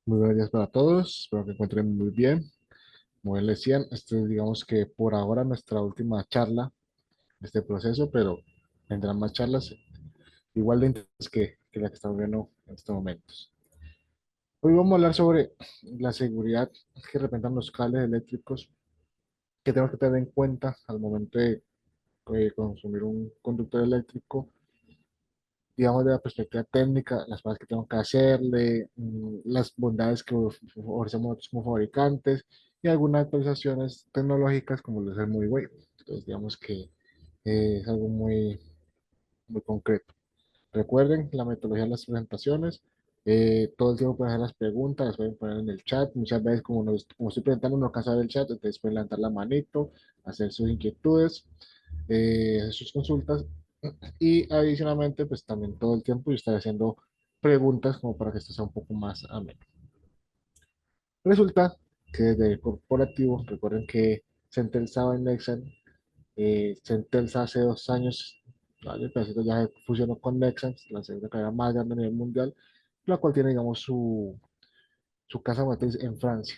Muy buenos días para todos, espero que encuentren muy bien. Como bien les decían, este es digamos que por ahora nuestra última charla de este proceso, pero vendrán más charlas igual de interesantes que la que estamos viendo en estos momentos. Hoy vamos a hablar sobre la seguridad que representan los cables eléctricos que tenemos que tener en cuenta al momento de consumir un conductor eléctrico, digamos, de la perspectiva técnica, las cosas que tengo que hacerle, las bondades que ofrecemos nosotros como fabricantes y algunas actualizaciones tecnológicas como lo es el MovieWay. Entonces, digamos que es algo muy concreto. Recuerden la metodología de las presentaciones. Todo el tiempo pueden hacer las preguntas, las pueden poner en el chat. Muchas veces, como estoy presentando, no alcanza a ver el chat, entonces pueden levantar la manito, hacer sus inquietudes, hacer sus consultas y adicionalmente, pues también todo el tiempo yo estaré haciendo preguntas como para que esto sea un poco más ameno. Resulta que desde el corporativo, recuerden que Centelsa y Nexan, Centelsa hace 2 años, ¿vale? Pedacito ya se fusionó con Nexan, la segunda cadena más grande a nivel mundial, la cual tiene, digamos, su casa matriz en Francia.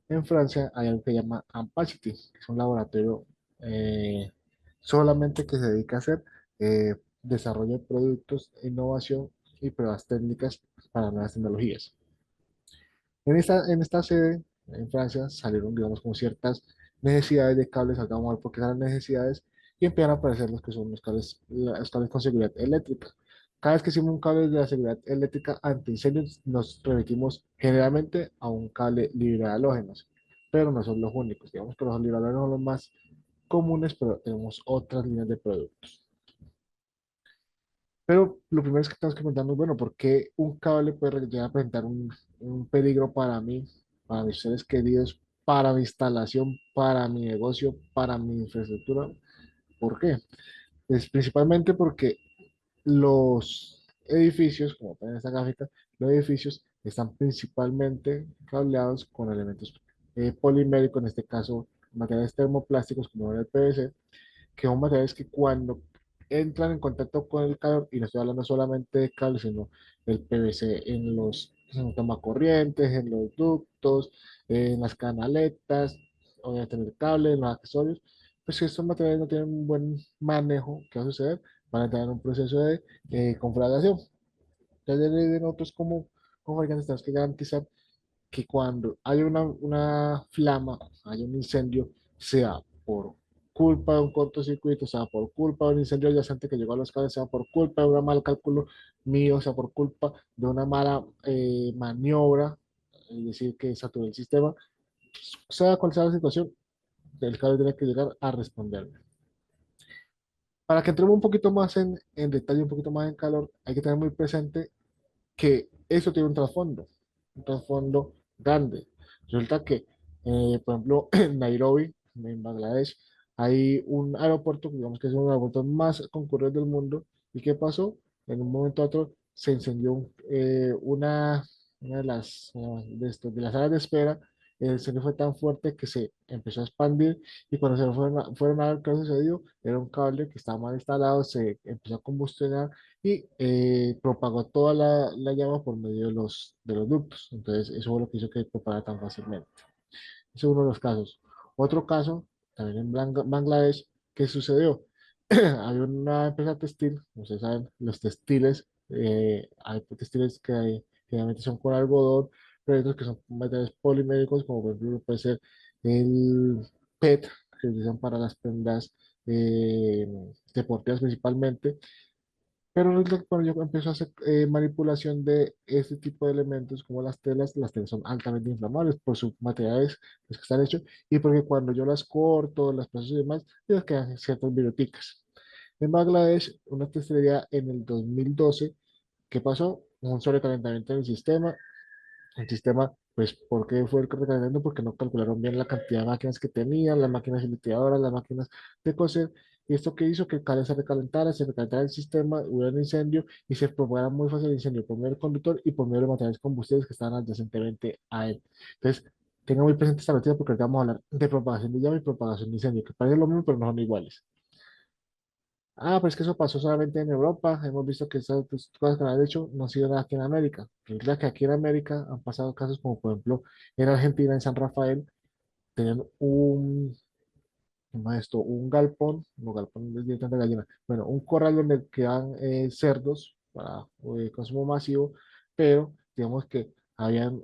En Francia hay algo que se llama Ampacity, que es un laboratorio eh, solamente que se dedica a hacer desarrollo de productos, innovación y pruebas técnicas para nuevas tecnologías. En esta sede, en Francia, salieron, digamos, con ciertas necesidades de cables, acá vamos a ver por qué eran necesidades, y empiezan a aparecer los que son los cables con seguridad eléctrica. Cada vez que hicimos un cable de la seguridad eléctrica anti-incendios, nos remitimos generalmente a un cable libre de halógenos, pero no son los únicos. Digamos que los libre de halógenos son los más comunes, pero tenemos otras líneas de productos. Pero lo primero es que tenemos que preguntarnos, bueno, ¿por qué un cable puede llegar a presentar un peligro para mí, para mis seres queridos, para mi instalación, para mi negocio, para mi infraestructura? ¿Por qué? Pues principalmente porque los edificios, como ven en esta gráfica, los edificios están principalmente cableados con elementos poliméricos, en este caso materiales termoplásticos como el PVC, que son materiales que cuando entran en contacto con el calor, y no estoy hablando solamente de cables, sino el PVC en los tomacorrientes, en los ductos, en las canaletas, obviamente en el cable, en los accesorios, pues si estos materiales no tienen un buen manejo, ¿qué va a suceder? Van a entrar en un proceso de conflagración. Entonces, de nosotros como fabricantes tenemos que garantizar que cuando hay una flama, hay un incendio, sea por culpa de un cortocircuito, sea por culpa de un incendio adyacente que llegó a los cables, sea por culpa de un mal cálculo mío, sea por culpa de una mala maniobra, es decir, que saturó el sistema, sea cual sea la situación, el cable tiene que llegar a responderme. Para que entremos un poquito más en detalle, un poquito más en calor, hay que tener muy presente que eso tiene un trasfondo grande. Resulta que, por ejemplo, en Nairobi, en Bangladesh, hay un aeropuerto, digamos que es uno de los aeropuertos más concurridos del mundo. ¿Y qué pasó? En un momento a otro se incendió una de las salas de espera. El incendio fue tan fuerte que se empezó a expandir y cuando fueron a ver qué sucedió, era un cable que estaba mal instalado, se empezó a combustionar y propagó toda la llama por medio de los ductos. Entonces, eso fue lo que hizo que propagara tan fácilmente. Ese es uno de los casos. Otro caso, también en Bangladesh, ¿qué sucedió? Había una empresa textil, como ustedes saben, los textiles, hay textiles generalmente son con algodón, pero hay otros que son materiales poliméricos, como por ejemplo puede ser el PET, que se usan para las prendas eh, deportivas principalmente, pero resulta que cuando yo empiezo a hacer manipulación de este tipo de elementos, como las telas son altamente inflamables por sus materiales los que están hechos y porque cuando yo las corto, las proceso y demás, les quedan ciertas viruticas. En Bangladesh, una textilería en el 2012, ¿qué pasó? Un sobrecalentamiento del sistema. El sistema, pues, ¿por qué fue el recalentamiento? Porque no calcularon bien la cantidad de máquinas que tenían, las máquinas limpiadoras, las máquinas de coser. Y esto que hizo que el cable se recalentara el sistema, hubiera un incendio y se propagara muy fácil el incendio por medio del conductor y por medio de los materiales combustibles que estaban adyacentemente a él. Entonces, tenga muy presente esta noticia porque ahorita vamos a hablar de propagación de llama y propagación de incendio, que parecen lo mismo, pero no son iguales. Ah, pues que eso pasó solamente en Europa. Hemos visto que esas pues, cosas que han hecho no han sido nada aquí en América. Resulta que aquí en América han pasado casos como, por ejemplo, en Argentina, en San Rafael, tenían ¿cómo es esto? Un galpón, no galpón es directamente gallina, bueno, un corral donde quedan cerdos para consumo masivo, pero digamos que habían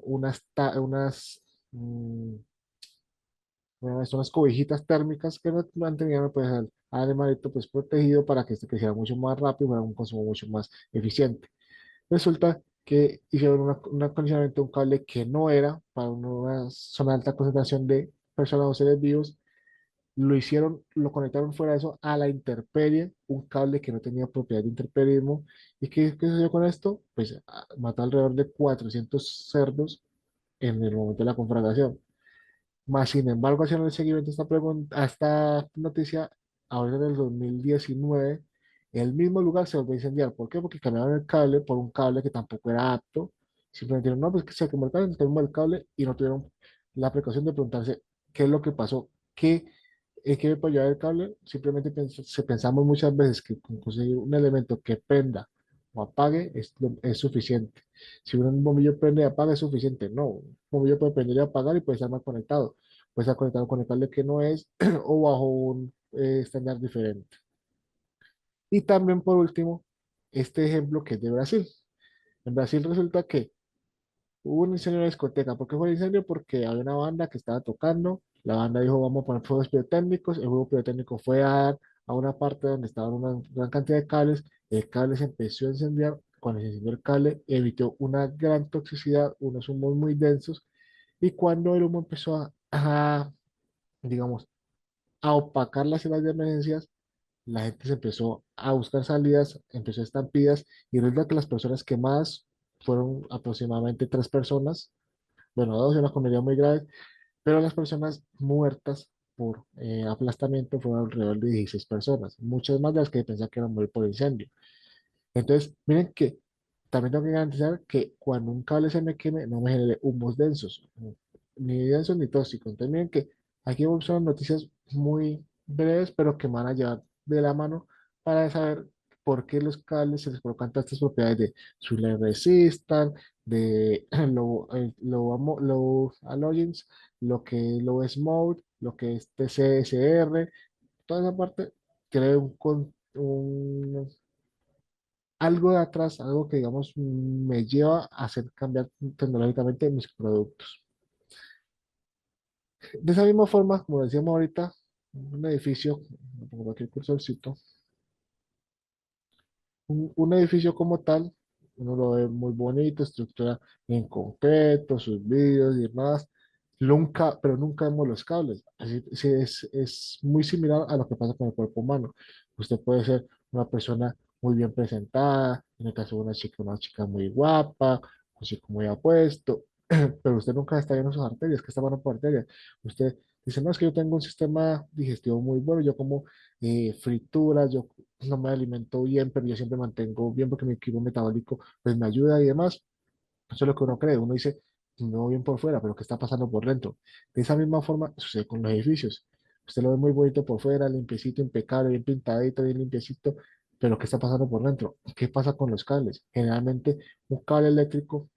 bueno, son unas cobijitas térmicas que mantenían pues, al animalito pues, protegido para que este creciera mucho más rápido, para un consumo mucho más eficiente. Resulta que hicieron un acondicionamiento de un cable que no era para una zona de alta concentración de personas o seres vivos. Lo hicieron, lo conectaron fuera de eso a la intemperie, un cable que no tenía propiedad de intemperismo. ¿Y qué sucedió con esto? Pues mató alrededor de 400 cerdos en el momento de la conflagración. Más sin embargo, haciendo el seguimiento a a esta noticia, ahora en el 2019, el mismo lugar se volvió a incendiar. ¿Por qué? Porque cambiaron el cable por un cable que tampoco era apto. Simplemente dijeron, no, pues que se quemó el cable, se quemó el cable y no tuvieron la precaución de preguntarse qué es lo que pasó, qué me puede llevar el cable. Simplemente pensamos muchas veces que con conseguir un elemento que prenda o apague es suficiente. Si un bombillo prende y apaga es suficiente. No, un bombillo puede prender y apagar y puede estar mal conectado. Puede estar conectado con el cable que no es o bajo un estándar diferente. Y también por último, este ejemplo que es de Brasil. En Brasil resulta que hubo un incendio en la discoteca. ¿Por qué fue el incendio? Porque había una banda que estaba tocando. La banda dijo, vamos a poner fuegos pirotécnicos. El fuego pirotécnico fue a dar a una parte donde estaban una gran cantidad de cables. El cable se empezó a incendiar. Cuando se incendió el cable, emitió una gran toxicidad, unos humos muy densos. Y cuando el humo empezó digamos, a opacar las salas de emergencias, la gente se empezó a buscar salidas, empezó estampidas, y resulta que las personas quemadas fueron aproximadamente 3 personas, bueno, dos en una comedia muy grave, pero las personas muertas por aplastamiento fueron alrededor de 16 personas, muchas más de las que pensaban que eran morir por incendio. Entonces, miren que también tengo que garantizar que cuando un cable se me queme, no me genere humos densos, ni densos ni tóxicos. Entonces, miren que aquí son noticias muy breves, pero que me van a llevar de la mano para saber por qué los cables se les colocan todas estas propiedades de Solar Resistant, de low halogens, lo que es low smoke, lo que es TCSR, toda esa parte tiene algo de atrás, algo que digamos me lleva a hacer cambiar tecnológicamente mis productos. De esa misma forma, como decíamos ahorita, un edificio, me pongo aquí el cursorcito, un edificio como tal, uno lo ve muy bonito, estructura en concreto, sus vidrios y demás, nunca, pero nunca vemos los cables. Así sí, es muy similar a lo que pasa con el cuerpo humano. Usted puede ser una persona muy bien presentada, en el caso de una chica muy guapa, un chico muy apuesto, pero usted nunca está viendo sus arterias, que está bueno por arterias. Usted dice, no, es que yo tengo un sistema digestivo muy bueno, yo como frituras, yo no me alimento bien, pero yo siempre mantengo bien porque mi equipo metabólico pues me ayuda y demás. Eso es lo que uno cree, uno dice, me veo bien por fuera, pero ¿qué está pasando por dentro? De esa misma forma sucede con los edificios. Usted lo ve muy bonito por fuera, limpiecito, impecable, bien pintadito, bien limpiecito, pero ¿qué está pasando por dentro? ¿Qué pasa con los cables? Generalmente un cable eléctrico,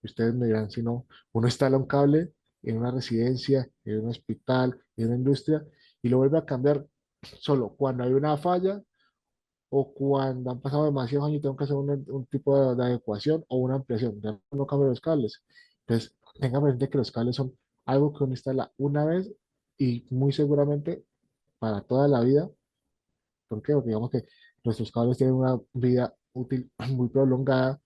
ustedes me dirán si no, uno instala un cable en una residencia, en un hospital, en una industria, y lo vuelve a cambiar solo cuando hay una falla o cuando han pasado demasiados años y tengo que hacer un tipo de adecuación o una ampliación. Ya no cambio los cables. Entonces, tenga presente que los cables son algo que uno instala una vez y muy seguramente para toda la vida. ¿Por qué? Porque digamos que nuestros cables tienen una vida útil muy prolongada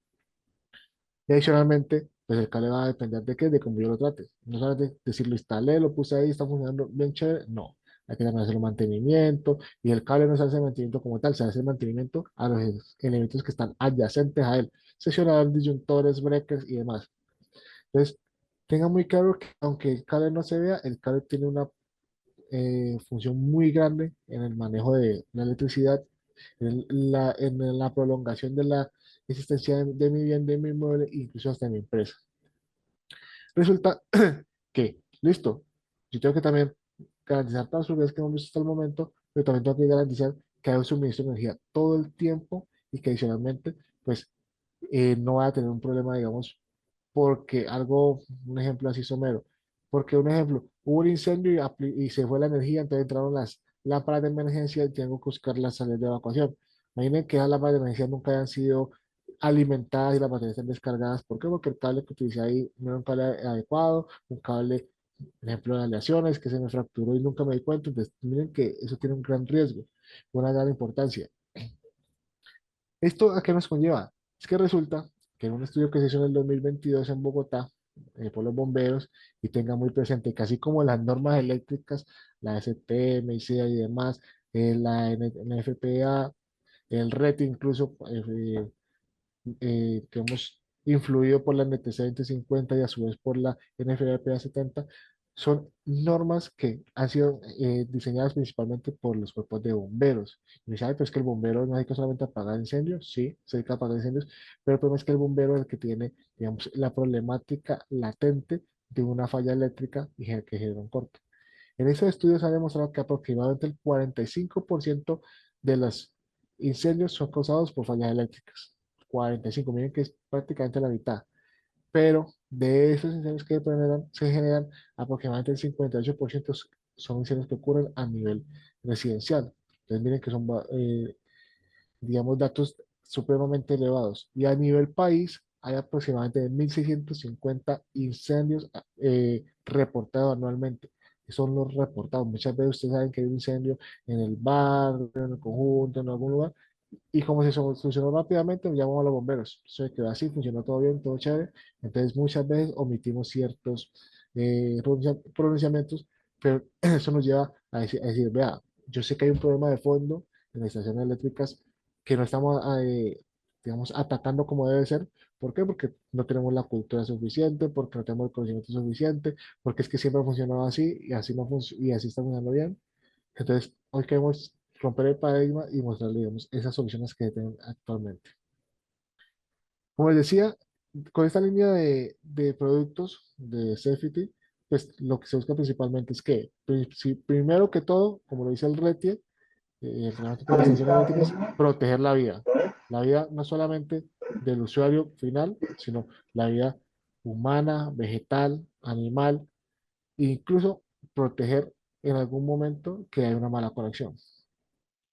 y adicionalmente, pues el cable va a depender de qué, de cómo yo lo trate. No solamente decir lo instalé, lo puse ahí, está funcionando bien chévere. No, hay que también hacer el mantenimiento. Y el cable no se hace el mantenimiento como tal, se hace el mantenimiento a los elementos que están adyacentes a él. Seccionadores, disyuntores, breakers y demás. Entonces, tenga muy claro que aunque el cable no se vea, el cable tiene una función muy grande en el manejo de la electricidad, en la prolongación de la existencia de mi bien, de mi inmueble, incluso hasta de mi empresa. Resulta que, listo, yo tengo que también garantizar todas las seguridades que hemos visto hasta el momento, pero también tengo que garantizar que haya un suministro de energía todo el tiempo y que adicionalmente, pues, no va a tener un problema, digamos, porque algo, un ejemplo así somero, porque un ejemplo, hubo un incendio y se fue la energía, entonces entraron las lámparas de emergencia y tengo que buscar las salidas de evacuación. Imaginen que esas lámparas de emergencia nunca hayan sido alimentadas y las baterías están descargadas. ¿Por qué? Porque el cable que utilicé ahí no era un cable adecuado, un cable, por ejemplo, de aleaciones que se me fracturó y nunca me di cuenta. Entonces, miren que eso tiene un gran riesgo, una gran importancia. ¿Esto a qué nos conlleva? Es que resulta que en un estudio que se hizo en el 2022 en Bogotá, por los bomberos, y tenga muy presente que así como las normas eléctricas, la STM, ICEA y demás, la NFPA, el RET incluso, que hemos influido por la NTC 2050 y a su vez por la NFPA 70, son normas que han sido diseñadas principalmente por los cuerpos de bomberos. Y me dice, "Ay, pero es que el bombero no se dedica solamente a apagar incendios, sí, se dedica a apagar incendios, pero el problema es que el bombero es el que tiene, digamos, la problemática latente de una falla eléctrica y que genera un corte. En esos estudios se ha demostrado que aproximadamente el 45% de los incendios son causados por fallas eléctricas. 45, miren que es prácticamente la mitad. Pero de esos incendios que se generan aproximadamente el 58% son incendios que ocurren a nivel residencial. Entonces miren que son digamos, datos supremamente elevados. Y a nivel país hay aproximadamente 1.650 incendios reportados anualmente. Que son los reportados. Muchas veces ustedes saben que hay un incendio en el barrio, en el conjunto, en algún lugar, y como se solucionó rápidamente, llamamos a los bomberos. Se quedó así, funcionó todo bien, todo chévere. Entonces, muchas veces omitimos ciertos pronunciamientos, pero eso nos lleva a decir, vea, yo sé que hay un problema de fondo en las estaciones eléctricas que no estamos, digamos, atacando como debe ser. ¿Por qué? Porque no tenemos la cultura suficiente, porque no tenemos el conocimiento suficiente, porque es que siempre ha funcionado así y así, no y así está funcionando bien. Entonces, hoy queremos romper el paradigma y mostrarle, digamos, esas soluciones que tienen actualmente. Como les decía, con esta línea de productos de safety, pues lo que se busca principalmente es que, primero que todo, como lo dice el RETIE, el Reglamento de Instalaciones Eléctricas, proteger la vida. La vida no solamente del usuario final, sino la vida humana, vegetal, animal, e incluso proteger en algún momento que hay una mala conexión.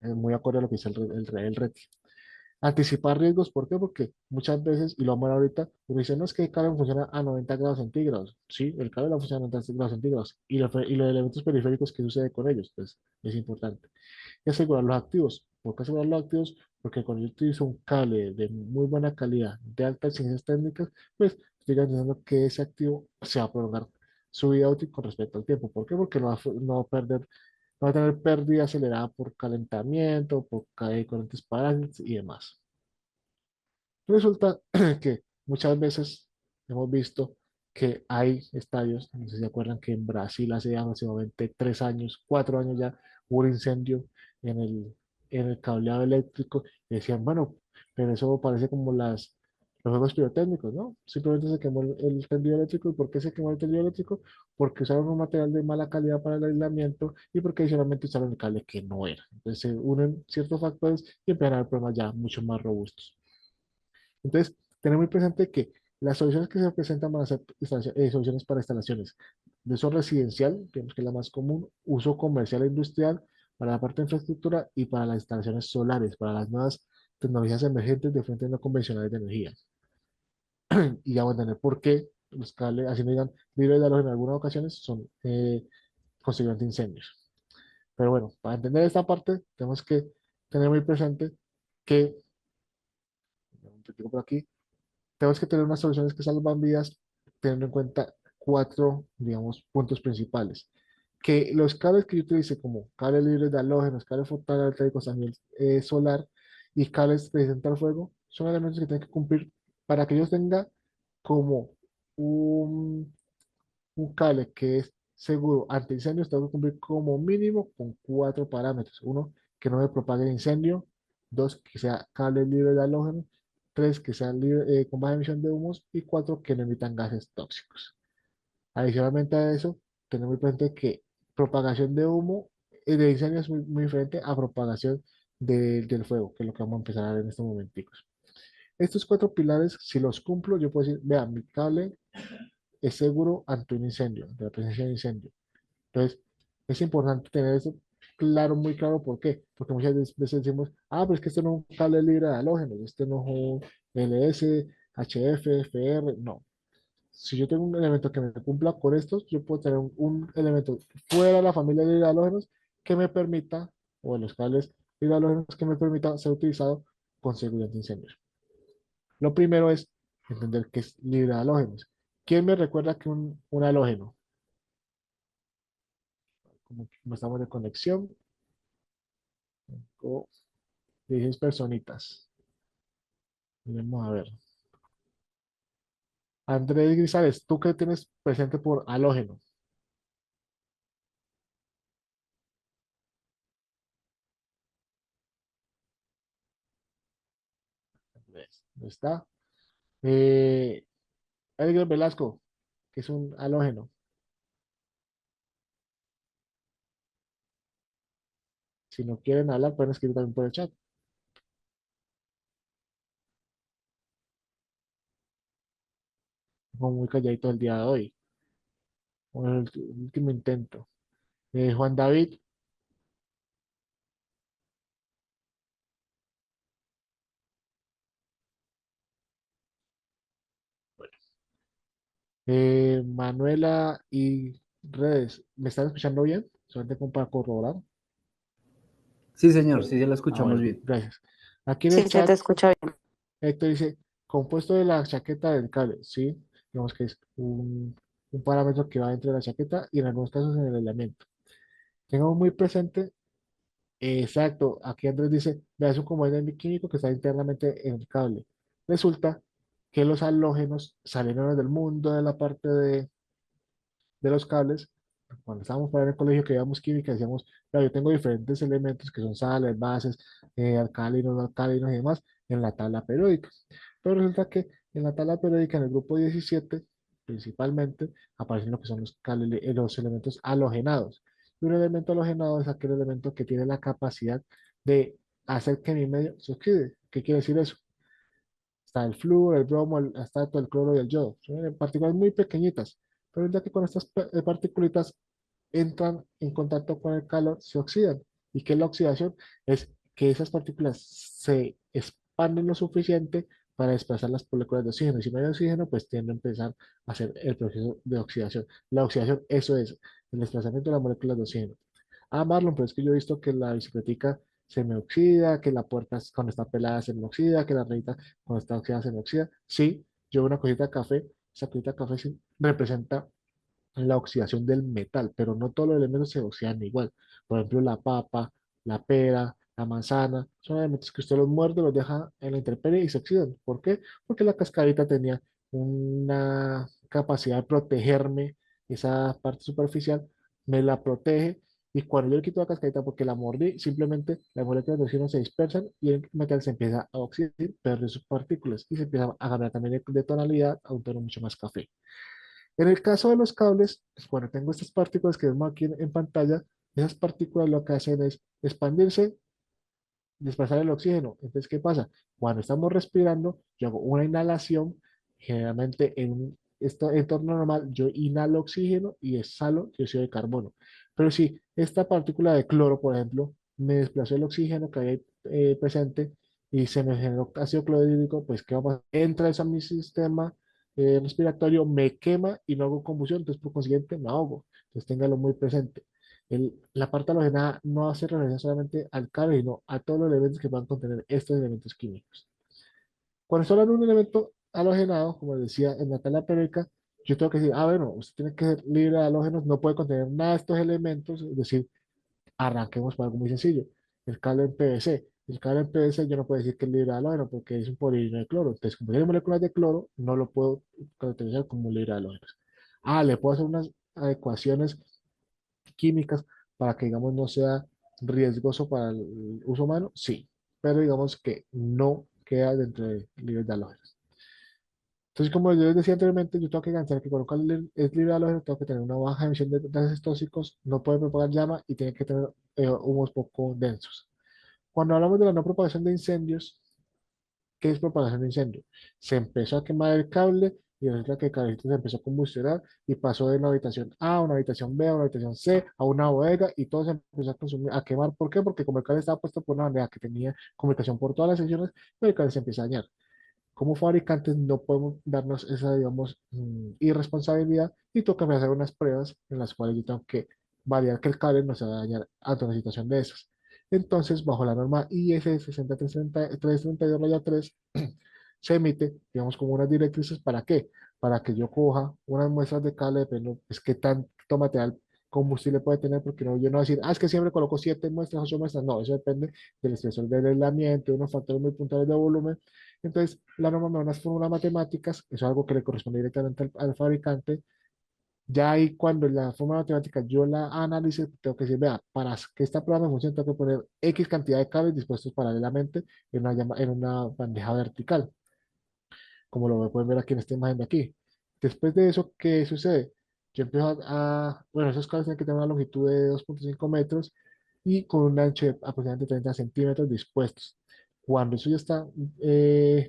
Es muy acorde a lo que dice el RETI. Anticipar riesgos, ¿por qué? Porque muchas veces, y lo vamos a ver ahorita, uno dice, no es que el cable funciona a 90 grados centígrados. Sí, el cable no funciona a 90 grados centígrados. Y los elementos periféricos que sucede con ellos, pues es importante. Y asegurar los activos. ¿Por qué asegurar los activos? Porque cuando yo utilizo un cable de muy buena calidad, de altas exigencias técnicas, pues estoy garantizando que ese activo se va a prolongar su vida útil con respecto al tiempo. ¿Por qué? Porque no va a perder, no va a tener pérdida acelerada por calentamiento, por corrientes parásitas y demás. Resulta que muchas veces hemos visto que hay estadios, no sé si se acuerdan que en Brasil hace aproximadamente 3 años, 4 años ya, hubo un incendio en en el cableado eléctrico y decían, bueno, pero eso parece como los juegos pirotécnicos, ¿no? Simplemente se quemó el tendido eléctrico. ¿Y por qué se quemó el tendido eléctrico? Porque usaron un material de mala calidad para el aislamiento y porque adicionalmente usaron el cable que no era. Entonces se unen ciertos factores y empiezan a haber problemas ya mucho más robustos. Entonces, tener muy presente que las soluciones que se presentan van a ser soluciones para instalaciones de uso residencial, que es la más común, uso comercial e industrial, para la parte de infraestructura y para las instalaciones solares, para las nuevas tecnologías emergentes de fuentes no convencionales de energía. Y ya van a entender por qué los cables, así me digan, libres de halogen en algunas ocasiones, son consecuentes de incendios. Pero bueno, para entender esta parte, tenemos que tener muy presente que, repito por aquí, tenemos que tener unas soluciones que salvan vidas teniendo en cuenta cuatro, digamos, puntos principales. Que los cables que yo utilice como cables libres de halógenos, cables fotovoltaicos a nivel solar y cables resistentes al fuego son elementos que tienen que cumplir para que ellos tengan como un, un cable que es seguro ante incendios, tengo que cumplir como mínimo con cuatro parámetros. Uno, que no me propague el incendio. Dos, que sea cable libre de halógeno. Tres, que sea con baja emisión de humos. Y cuatro, que no emitan gases tóxicos. Adicionalmente a eso, tenemos muy presente que propagación de humo de incendio es muy diferente a propagación del fuego, que es lo que vamos a empezar a ver en estos momenticos. Estos cuatro pilares, si los cumplo, yo puedo decir, vea, mi cable es seguro ante un incendio, de la presencia de incendio. Entonces, es importante tener eso claro, muy claro. ¿Por qué? Porque muchas veces decimos, ah, pero es que esto no es un cable libre de halógenos, este no es un LS, HF, FR, no. Si yo tengo un elemento que me cumpla con estos, yo puedo tener un elemento fuera de la familia de halógenos que me permita, o de los cables de halógenos que me permita ser utilizado con seguridad de incendios. Lo primero es entender que es libre de halógenos. ¿Quién me recuerda que un halógeno, como estamos de conexión, o 16 personitas? Vamos a ver. Andrés Grisales, ¿tú qué tienes presente por halógeno? ¿No está? Eh, Edgar Velasco, que es un halógeno. Si no quieren hablar, pueden escribir también por el chat. Como muy calladito el día de hoy. Bueno, el último intento. Juan David, Manuela y redes, ¿me están escuchando bien? Solamente como para corroborar. Sí, señor, sí, se la Ah, escuchamos bueno, bien. gracias. Aquí en Sí, el se te chat, escucha bien. Héctor dice, compuesto de la chaqueta del cable, ¿sí? Digamos que es un parámetro que va dentro de la chaqueta y en algunos casos en el elemento. Tengamos muy presente, exacto, aquí Andrés dice, vea, es un componente químico que está internamente en el cable. Resulta que los halógenos salieron del mundo de la parte de los cables. Cuando estábamos para en el colegio que veíamos química, decíamos, "Vea, yo tengo diferentes elementos que son sales, bases, alcalinos, no alcalinos y demás en la tabla periódica. Pero resulta que en la tabla periódica, en el grupo 17 principalmente, aparecen lo que son los elementos halogenados. Y un elemento halogenado es aquel elemento que tiene la capacidad de hacer que mi medio se oxide. ¿Qué quiere decir eso? Está el flúor, el bromo, está todo el cloro y el yodo. Son partículas muy pequeñitas. Pero ya que con estas partículas entran en contacto con el calor, se oxidan. ¿Y qué es la oxidación? Es que esas partículas se expanden lo suficiente para desplazar las moléculas de oxígeno. Y si no hay oxígeno, pues tiende a empezar a hacer el proceso de oxidación. La oxidación, eso es, el desplazamiento de las moléculas de oxígeno. Ah, Marlon, pero es que yo he visto que la bicicletica se me oxida, que la puerta cuando está pelada se me oxida, que la rayita cuando está oxidada se me oxida. Sí, yo una cosita de café, esa cosita de café sí representa la oxidación del metal, pero no todos los elementos se oxidan igual. Por ejemplo, la papa, la pera, la manzana, son elementos que usted los muerde, los deja en la intemperie y se oxidan. ¿Por qué? Porque la cascarita tenía una capacidad de protegerme, esa parte superficial me la protege. Y cuando yo le quito la cascarita porque la mordí, simplemente las moléculas de oxígeno se dispersan y el metal se empieza a oxidar, pierde sus partículas y se empieza a cambiar también de tonalidad a un tono mucho más café. En el caso de los cables, pues, cuando tengo estas partículas que vemos aquí en pantalla, esas partículas lo que hacen es expandirse, desplazar el oxígeno. Entonces, ¿qué pasa? Cuando estamos respirando, yo hago una inhalación, generalmente en un entorno normal, yo inhalo oxígeno y exhalo dióxido de carbono. Pero si esta partícula de cloro, por ejemplo, me desplazó el oxígeno que hay presente y se me generó ácido clorhídrico, pues ¿qué va a pasar? Entra eso a mi sistema respiratorio, me quema y no hago combustión, entonces por consiguiente me ahogo. Entonces téngalo muy presente. La parte halogenada no hace referencia solamente al cable, sino a todos los elementos que van a contener estos elementos químicos. Cuando estoy hablando de un elemento halogenado, como decía en la tabla periódica, yo tengo que decir, ah, bueno, usted tiene que ser libre de halógenos, no puede contener nada de estos elementos, es decir, arranquemos por algo muy sencillo. El cable en PVC. El cable en PVC yo no puedo decir que es libre de halógeno porque es un polímero de cloro. Entonces, como tiene moléculas de cloro, no lo puedo caracterizar como libre de halógenos. Ah, le puedo hacer unas adecuaciones químicas para que, digamos, no sea riesgoso para el uso humano, sí, pero digamos que no queda dentro de libres de halógenos. Entonces, como yo les decía anteriormente, yo tengo que garantizar que cuando es libre de halógenos, tengo que tener una baja emisión de gases tóxicos, no puede propagar llama y tiene que tener humos poco densos. Cuando hablamos de la no propagación de incendios, ¿qué es propagación de incendio? Se empezó a quemar el cable y resulta que el cablecito se empezó a combustionar y pasó de una habitación A a una habitación B a una habitación C a una bodega y todo se empezó a consumir, a quemar. ¿Por qué? Porque como el cable estaba puesto por una bandeja que tenía comunicación por todas las secciones, pues el cable se empieza a dañar. Como fabricantes no podemos darnos esa, digamos, irresponsabilidad y toca hacer unas pruebas en las cuales yo tengo que validar que el cable no se va a dañar ante una situación de esas. Entonces, bajo la norma IS 60332-3, se emite, digamos, como unas directrices. ¿Para qué? Para que yo coja unas muestras de cable, depende, es que tanto material combustible puede tener, porque no, yo no voy a decir, es que siempre coloco 7 muestras, 8 muestras. No, eso depende del espesor del aislamiento, de unos factores muy puntuales de volumen. Entonces, la norma me da unas fórmulas matemáticas, eso es algo que le corresponde directamente al fabricante. Ya ahí, cuando la fórmula matemática yo la analice, tengo que decir, vea, para que esta prueba me funcione, tengo que poner X cantidad de cables dispuestos paralelamente en una bandeja vertical, como lo pueden ver aquí en esta imagen de aquí. Después de eso, ¿qué sucede? Yo empiezo bueno, esos cables tienen que tener una longitud de 2,5 metros y con un ancho de aproximadamente 30 centímetros dispuestos. Cuando eso ya está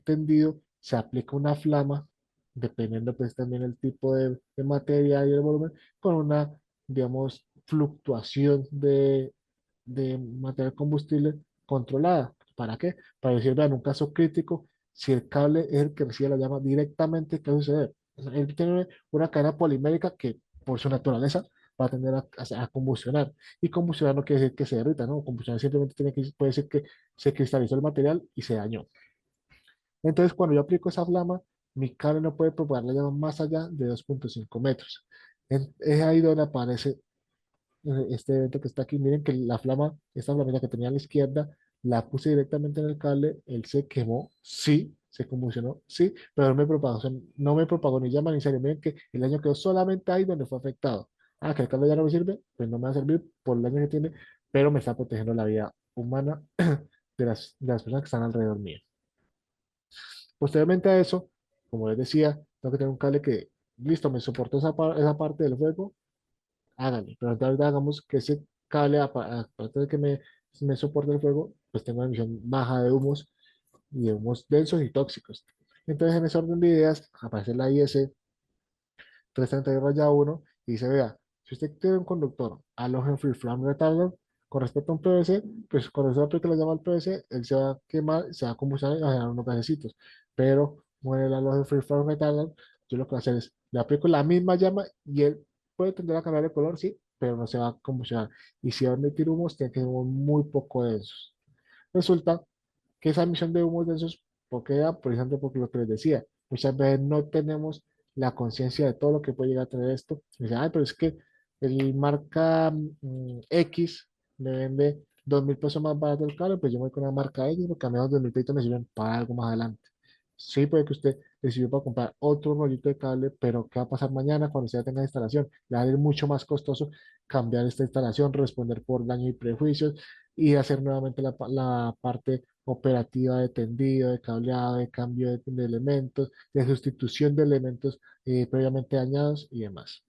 tendido, se aplica una flama, dependiendo pues también el tipo de material y el volumen, con una, digamos, fluctuación de material combustible controlada. ¿Para qué? Para decir, vean, en un caso crítico, si el cable es el que recibe la llama directamente, ¿qué va a suceder? O sea, él tiene una cadena polimérica que, por su naturaleza, va a tender a combustionar. Y combustionar no quiere decir que se derrita, ¿no? Combustionar simplemente puede decir que se cristalizó el material y se dañó. Entonces, cuando yo aplico esa flama, mi cable no puede propagar la llama más allá de 2,5 metros. Es ahí donde aparece este evento que está aquí. Miren que la flama, esta flamita que tenía a la izquierda, la puse directamente en el cable, él se quemó, sí, se convulsionó, sí, pero no me propagó, o sea, no me propagó ni llama ni serio. Miren que el daño quedó solamente ahí donde fue afectado. Que el cable ya no me sirve, pues no me va a servir por el daño que tiene, pero me está protegiendo la vida humana de las personas que están alrededor mío. Posteriormente a eso, como les decía, tengo que tener un cable que, listo, me soportó esa parte del fuego, háganle, pero entonces hagamos que ese cable, aparte de que me soporte el fuego, pues tenga una emisión baja de humos y de humos densos y tóxicos. Entonces, en ese orden de ideas, aparece la IS 332-1 y dice, vea, si usted tiene un conductor halogen free flame retardant, con respecto a un PVC, pues cuando se aplica la llama al PVC, él se va a quemar, se va a combustionar y va a generar unos gasecitos. Pero con el halogen free flame retardant, yo lo que voy a hacer es, le aplico la misma llama y él puede tender a cambiar de color, sí, pero no se va a combustionar. Y si va a emitir humos, tiene que ser humos muy poco densos. Resulta que esa emisión de humos densos, ¿por qué da? Por ejemplo, porque lo que les decía, muchas veces no tenemos la conciencia de todo lo que puede llegar a tener esto. Y dicen, ay, pero es que el marca X me vende 2.000 pesos más barato el cable, pues yo me voy con la marca X porque a menos 2.000 pesitos me sirven para algo más adelante. Sí, puede que usted decidió para comprar otro rollito de cable, pero ¿qué va a pasar mañana cuando usted ya tenga instalación? Le va a ir mucho más costoso cambiar esta instalación, responder por daños y prejuicios y hacer nuevamente la parte operativa de tendido, de cableado, de cambio de elementos, de sustitución de elementos previamente dañados y demás.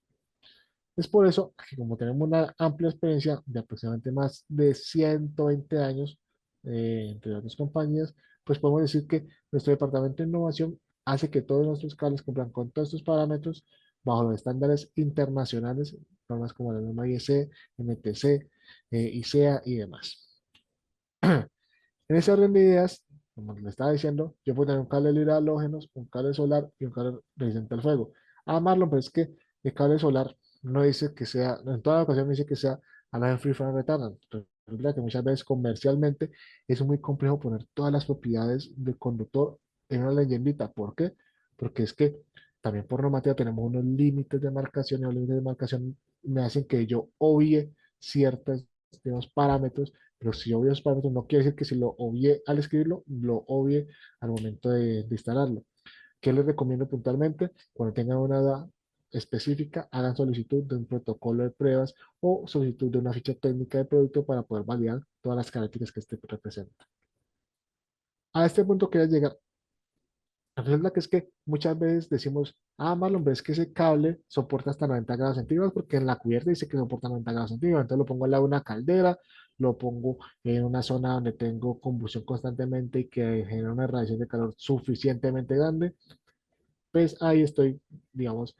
Es por eso que como tenemos una amplia experiencia de aproximadamente más de 120 años entre otras compañías, pues podemos decir que nuestro departamento de innovación hace que todos nuestros cables cumplan con todos estos parámetros bajo los estándares internacionales, normas como la norma IEC, NTC, ISEA y demás. En ese orden de ideas, como le estaba diciendo, yo puedo tener un cable libre de halógenos, un cable solar y un cable resistente al fuego. Ah, Marlon, pero es que el cable solar no dice que sea, en toda la ocasión dice que sea halógeno free flame retardant. Resulta que muchas veces comercialmente es muy complejo poner todas las propiedades del conductor en una leyendita. ¿Por qué? Porque es que también por normativa tenemos unos límites de marcación y los límites de marcación me hacen que yo obvie ciertos, digamos, parámetros, pero si obvio esos parámetros no quiere decir que si lo obvié al escribirlo, lo obvie al momento de instalarlo. ¿Qué les recomiendo puntualmente? Cuando tengan una edad específica, hagan solicitud de un protocolo de pruebas o solicitud de una ficha técnica de producto para poder validar todas las características que este representa. A este punto quería llegar Resulta que es que muchas veces decimos, ah, Marlon, pero es que ese cable soporta hasta 90 grados centígrados porque en la cubierta dice que soporta 90 grados centígrados. Entonces lo pongo al lado de una caldera, lo pongo en una zona donde tengo combustión constantemente y que genera una radiación de calor suficientemente grande, pues ahí estoy, digamos,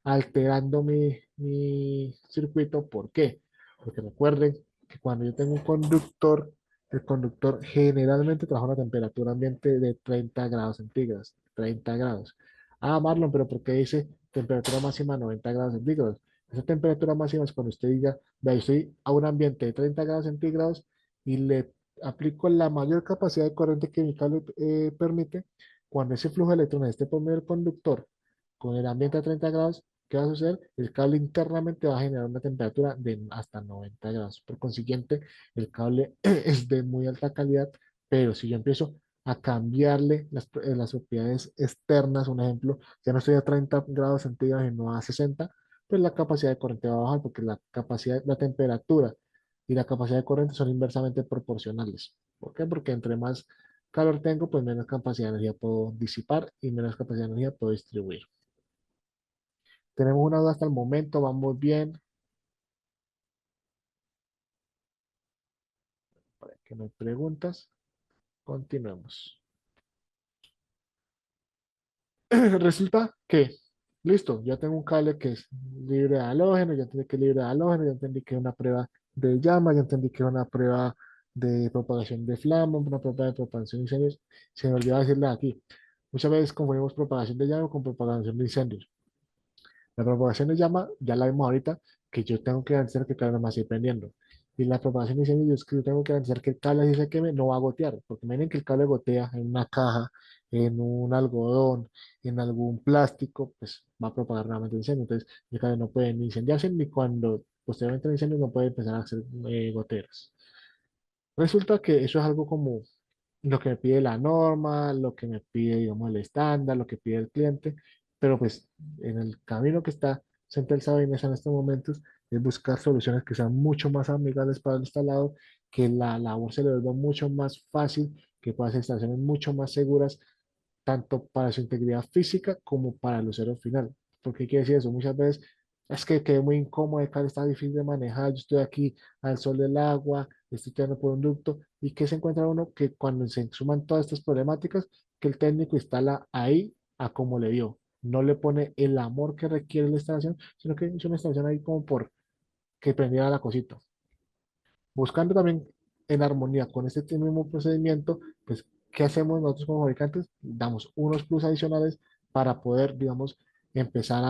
alterando mi circuito. ¿Por qué? Porque recuerden que cuando yo tengo un conductor, el conductor generalmente trabaja a una temperatura ambiente de 30 grados centígrados. 30 grados. Ah, Marlon, pero ¿por qué dice temperatura máxima 90 grados centígrados? Esa temperatura máxima es cuando usted diga, vea, yo estoy a un ambiente de 30 grados centígrados y le aplico la mayor capacidad de corriente que mi cable permite. Cuando ese flujo de electrones esté por medio del conductor con el ambiente a 30 grados, ¿qué va a suceder? El cable internamente va a generar una temperatura de hasta 90 grados. Por consiguiente, el cable es de muy alta calidad, pero si yo empiezo a cambiarle las propiedades externas, un ejemplo, ya no estoy a 30 grados centígrados y no a 60, pues la capacidad de corriente va a bajar porque la capacidad, la temperatura y la capacidad de corriente son inversamente proporcionales. ¿Por qué? Porque entre más calor tengo, pues menos capacidad de energía puedo disipar y menos capacidad de energía puedo distribuir. Tenemos una duda hasta el momento, vamos bien. Para que no hay preguntas, continuemos. Resulta que, listo, ya tengo un cable que es libre de halógeno, ya entendí que es libre de halógeno, ya entendí que es una prueba de llama, ya entendí que es una prueba de propagación de flama, una prueba de propagación de incendios. Se me olvidó decirle aquí. Muchas veces confundimos propagación de llama con propagación de incendios. La propagación de llama, ya la vemos ahorita, que yo tengo que garantizar que el cable no me esté prendiendo. Y la propagación de incendios es que yo tengo que garantizar que el cable, si se queme, no va a gotear. Porque miren que el cable gotea en una caja, en un algodón, en algún plástico, pues va a propagar nuevamente el incendio. Entonces, el cable no puede ni incendiarse ni cuando posteriormente el incendio no puede empezar a hacer goteras. Resulta que eso es algo como lo que me pide la norma, lo que me pide, digamos, el estándar, lo que pide el cliente, pero pues en el camino que está Central Sabines en estos momentos es buscar soluciones que sean mucho más amigables para el instalado, que la labor se le vuelva mucho más fácil, que pueda hacer instalaciones mucho más seguras, tanto para su integridad física como para el usuario final. ¿Por qué quiere decir eso? Muchas veces es que quedé muy incómodo, el carro está difícil de manejar, yo estoy aquí al sol del agua, estoy tirando por un ducto, y que se encuentra uno que cuando se suman todas estas problemáticas, que el técnico instala ahí a como le dio. No le pone el amor que requiere la instalación, sino que es una instalación ahí como por que prendiera la cosita. Buscando también en armonía con este mismo procedimiento, pues, ¿qué hacemos nosotros como fabricantes? Damos unos plus adicionales para poder, digamos, empezar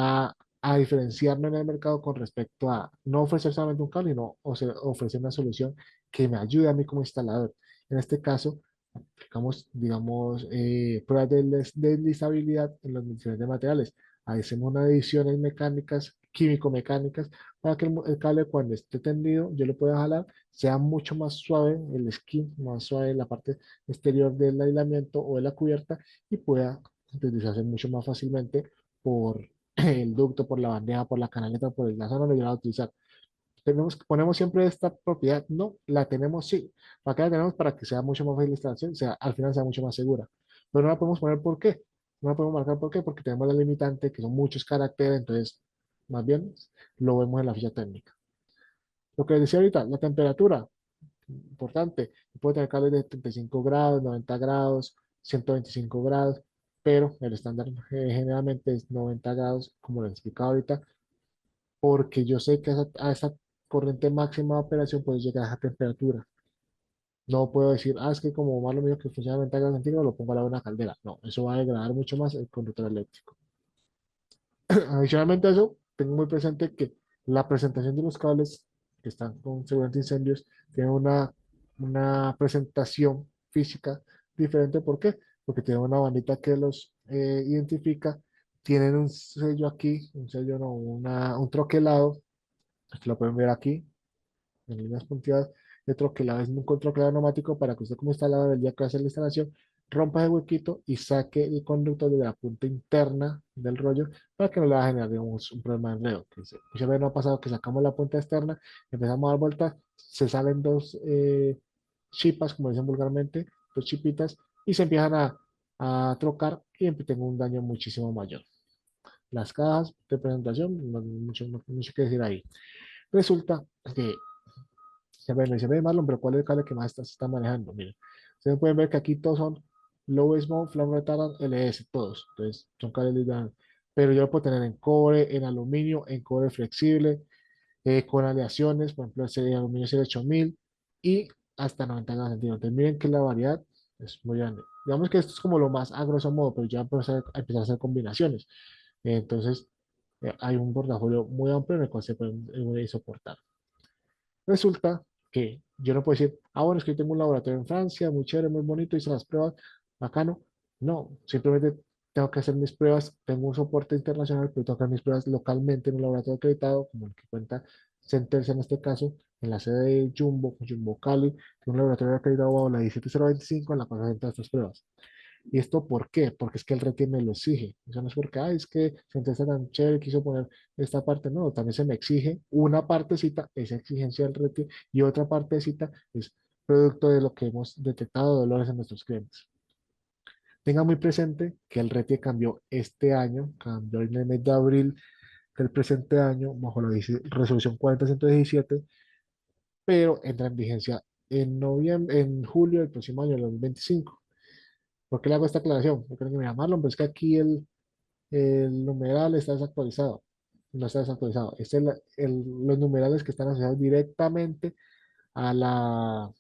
a diferenciarnos en el mercado con respecto a no ofrecer solamente un cable, sino ofrecer una solución que me ayude a mí como instalador. En este caso, aplicamos, digamos, pruebas de deslizabilidad en los diferentes materiales. Hacemos unas ediciones mecánicas, químico-mecánicas, para que el cable cuando esté tendido, yo lo pueda jalar, sea mucho más suave el skin, más suave la parte exterior del aislamiento o de la cubierta y pueda deslizarse mucho más fácilmente por el ducto, por la bandeja, por la canaleta, por la zona donde yo la voy a utilizar. Ponemos siempre esta propiedad, no, la tenemos sí. ¿Para qué la tenemos? Para que sea mucho más fácil la instalación, o sea, al final sea mucho más segura. Pero no la podemos poner por qué. No la podemos marcar por qué, porque tenemos la limitante, que son muchos caracteres, entonces, más bien, lo vemos en la ficha técnica. Lo que decía ahorita, la temperatura, importante. Puede tener cables de 35 grados, 90 grados, 125 grados, pero el estándar generalmente es 90 grados, como les he explicado ahorita, porque yo sé que a esa corriente máxima de operación puede llegar a esa temperatura. No puedo decir, ah, es que como más lo mío que funciona a 90 grados centígrados, lo pongo al lado de una caldera. No, eso va a degradar mucho más el conductor eléctrico. Adicionalmente a eso, tengo muy presente que la presentación de los cables que están con seguridad de incendios tiene una presentación física diferente. ¿Por qué? Porque tiene una bandita que los identifica, tienen un sello aquí, un sello no, un troquelado, esto lo pueden ver aquí, en líneas punteadas, de troquelado es un troquelado neumático para que usted como instalador, el día que va a hacer la instalación, rompa ese huequito y saque el conducto de la punta interna del rollo para que no le va a generar, digamos, un problema de enredo. Muchas veces no ha pasado que sacamos la punta externa, empezamos a dar vueltas, se salen dos chipas, como dicen vulgarmente, dos chipitas, y se empiezan a trocar y tengo un daño muchísimo mayor. Las cajas de presentación, no hay mucho que decir ahí. Resulta que se ve Marlon, pero ¿cuál es el cable que más se está manejando? Miren, ustedes pueden ver que aquí todos son Low Smoke, Flame Retardant, LS, todos. Entonces, son cables livianos. Pero yo lo puedo tener en cobre, en aluminio, en cobre flexible, con aleaciones, por ejemplo, ese aluminio es el 8000 y hasta 90 grados centímetros. Entonces, miren que la variedad es muy grande. Digamos que esto es como lo más a grosso modo, pero ya empezar a hacer combinaciones. Entonces, hay un portafolio muy amplio en el cual se pueden soportar. Resulta que yo no puedo decir, ah, bueno, es que yo tengo un laboratorio en Francia, muy chévere, muy bonito, hice las pruebas, bacano. No, simplemente tengo que hacer mis pruebas, tengo un soporte internacional, pero tengo que hacer mis pruebas localmente en un laboratorio acreditado, como el que cuenta Centelsa en este caso, en la sede de Jumbo, Jumbo Cali, que es un laboratorio acreditado bajo la 17025 en la cual se hacen todas estas pruebas. ¿Y esto por qué? Porque es que el RETI me lo exige. Eso no es porque, ay, es que Sentencia tan chévere quiso poner esta parte. No, también se me exige una partecita, esa exigencia del RETI, y otra partecita es producto de lo que hemos detectado de dolores en nuestros clientes. Tenga muy presente que el RETI cambió este año, cambió en el mes de abril del presente año, bajo la resolución 40117, pero entra en vigencia en noviembre, en julio del próximo año, el 2025. ¿Por qué le hago esta aclaración? Porque me llamarlo, pero es que aquí el numeral está desactualizado. No está desactualizado. Los numerales que están asociados directamente a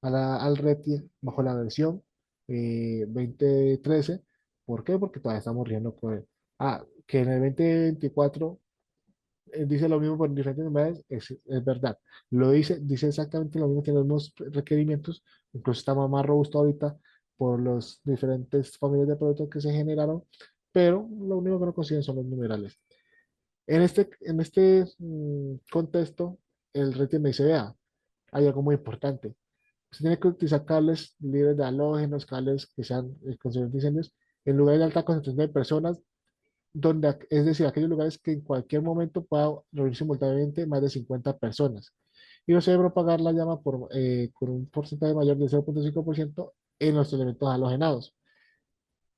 al RETI bajo la versión 2013. ¿Por qué? Porque todavía estamos riendo con él. Ah, que en el 2024 dice lo mismo por diferentes numerales, es verdad. Dice exactamente lo mismo, tiene los mismos requerimientos, incluso está más robusto ahorita por los diferentes familias de productos que se generaron, pero lo único que no consiguen son los numerales. En este contexto, el RETI me dice, vea, hay algo muy importante. Se tiene que utilizar cables libres de halógenos, cables que sean considerados incendios, en lugares de alta concentración de personas es decir, aquellos lugares que en cualquier momento pueda reunir simultáneamente más de 50 personas. Y no se debe propagar la llama con un porcentaje mayor del 0,5% en los elementos halogenados.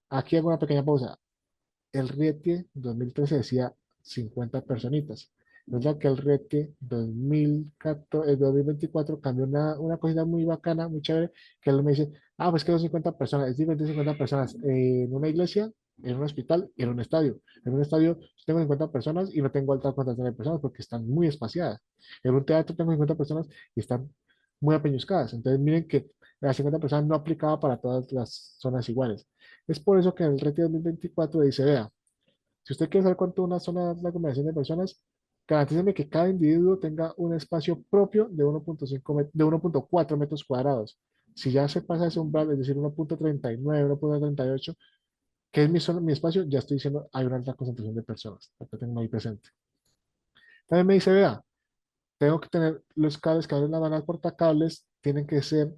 Aquí hago una pequeña pausa. El RIETIE 2013 decía 50 personitas. Resulta que el RIETIE 2024 cambió una cosita muy bacana, muy chévere, que él me dice, ah, pues que son 50 personas, es diferente 50 personas en una iglesia, en un hospital y en un estadio. En un estadio yo tengo 50 personas y no tengo alta concentración de personas porque están muy espaciadas. En un teatro tengo 50 personas y están muy apeñuscadas. Entonces miren que las 50 personas no aplicaba para todas las zonas iguales. Es por eso que en el RETI 2024 dice, vea, si usted quiere saber cuánto una zona es la combinación de personas, garantíceme que cada individuo tenga un espacio propio de 1,4 metros cuadrados. Si ya se pasa ese umbral, es decir, 1,39, 1,38, que es mi espacio, ya estoy diciendo hay una alta concentración de personas. Acá tengo ahí presente. También me dice, vea, tengo que tener los cables que abren la banda portacables, tienen que ser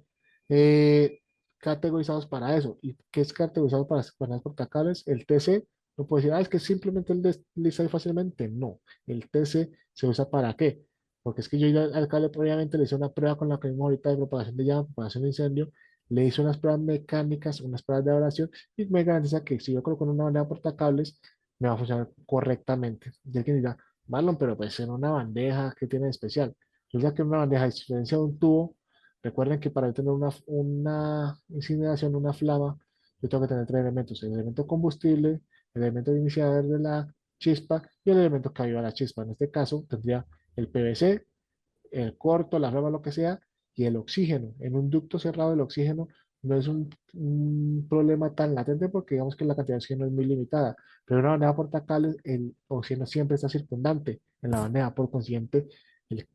eh, categorizados para eso. ¿Y qué es categorizado para bandas portacables? El TC, no puedo decir, ah, es que simplemente el desliza fácilmente. No, el TC se usa para qué? Porque es que yo ya al cable previamente le hice una prueba con la que vimos ahorita de propagación de llama, propagación de incendio, le hice unas pruebas mecánicas, unas pruebas de abrasión y me garantiza que si yo coloco en una banda portacables, me va a funcionar correctamente. Y alguien dirá, Marlon, pero pues en una bandeja, ¿qué tiene de especial? Resulta que en una bandeja, a diferencia de un tubo, recuerden que para tener una incineración, una flama, yo tengo que tener tres elementos: el elemento combustible, el elemento iniciador de la chispa y el elemento que aviva la chispa. En este caso, tendría el PVC, el corto, la flama, lo que sea, y el oxígeno. En un ducto cerrado, el oxígeno no es un problema tan latente porque digamos que la cantidad de oxígeno es muy limitada, pero en una bandeja portacable el oxígeno siempre está circundante en la bandeja, por consiguiente,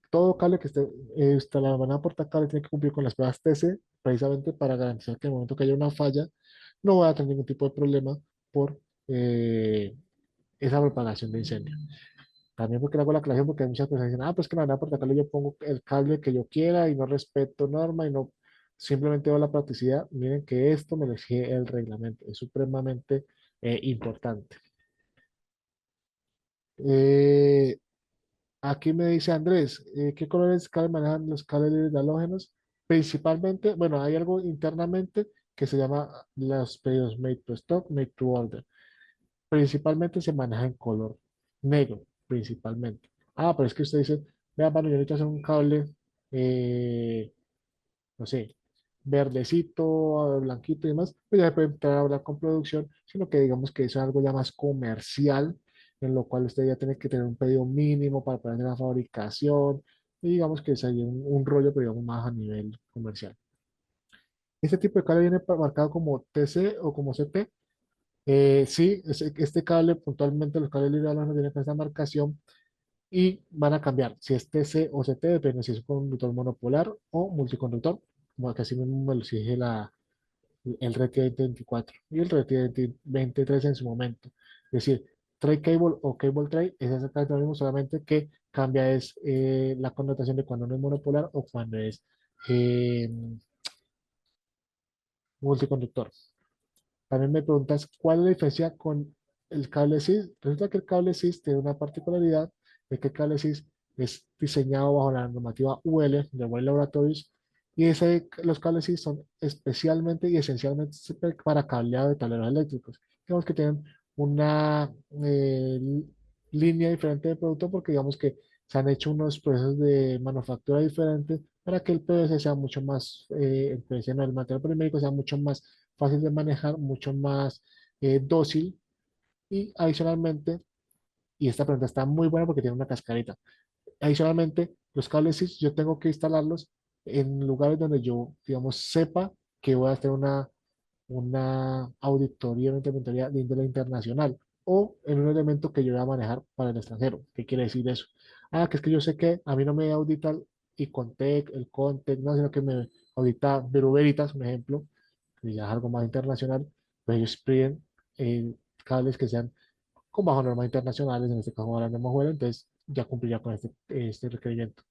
todo cable que esté está la bandeja portacable tiene que cumplir con las pruebas TC precisamente para garantizar que en el momento que haya una falla no va a tener ningún tipo de problema por eh, esa propagación de incendio. También porque le hago la aclaración porque hay muchas personas que dicen, ah, pues que la verdad por acá yo pongo el cable que yo quiera y no respeto norma y no simplemente veo la practicidad. Miren que esto me lo exige el reglamento, es supremamente importante. Eh, Aquí me dice Andrés, ¿qué colores de cable manejan los cables de halógenos? Principalmente, bueno, hay algo internamente que se llama los pedidos made to stock, made to order. Principalmente se maneja en color negro, principalmente. Ah, pero es que usted dice, vea, mano, yo necesito hacer un cable, no sé, verdecito, blanquito y demás, pues ya puede entrar a hablar con producción, sino que digamos que eso es algo ya más comercial, en lo cual usted ya tiene que tener un pedido mínimo para poder hacer la fabricación, y digamos que sería un rollo, pero digamos más a nivel comercial. Este tipo de cable viene marcado como TC o como CT. Sí, este cable, puntualmente los cables libres no tienen esta marcación y van a cambiar si es TC o CT, depende si es conductor monopolar o multiconductor, como que así mismo me lo exige el RET 2024 y el RET 2023 en su momento. Es decir, tray cable o cable tray es exactamente lo mismo, solamente que cambia es la connotación de cuando no es monopolar o cuando es eh, multiconductor. También me preguntas cuál es la diferencia con el cable SIS. Resulta que el cable SIS tiene una particularidad de que el cable SIS es diseñado bajo la normativa UL de Well Laboratories y los cables SIS son especialmente y esencialmente para cableado de tableros eléctricos. Digamos que tienen una línea diferente de producto porque digamos que se han hecho unos procesos de manufactura diferentes para que el PVC sea mucho más, el PVC no, el material polimérico sea mucho más fácil de manejar, mucho más dócil y adicionalmente, y esta pregunta está muy buena porque tiene una cascarita, adicionalmente los cables SIS yo tengo que instalarlos en lugares donde yo, digamos, sepa que voy a hacer una auditoría, una interventoría de índole internacional o en un elemento que yo voy a manejar para el extranjero. ¿Qué quiere decir eso? Ah, que es que yo sé que a mí no me audita el Icontec, el Contec, no, sino que me audita Bureau Veritas, un ejemplo, que ya es algo más internacional, pues ellos piden cables que sean con bajo normas internacionales, en este caso ahora no hemos entonces ya cumpliría con este requerimiento.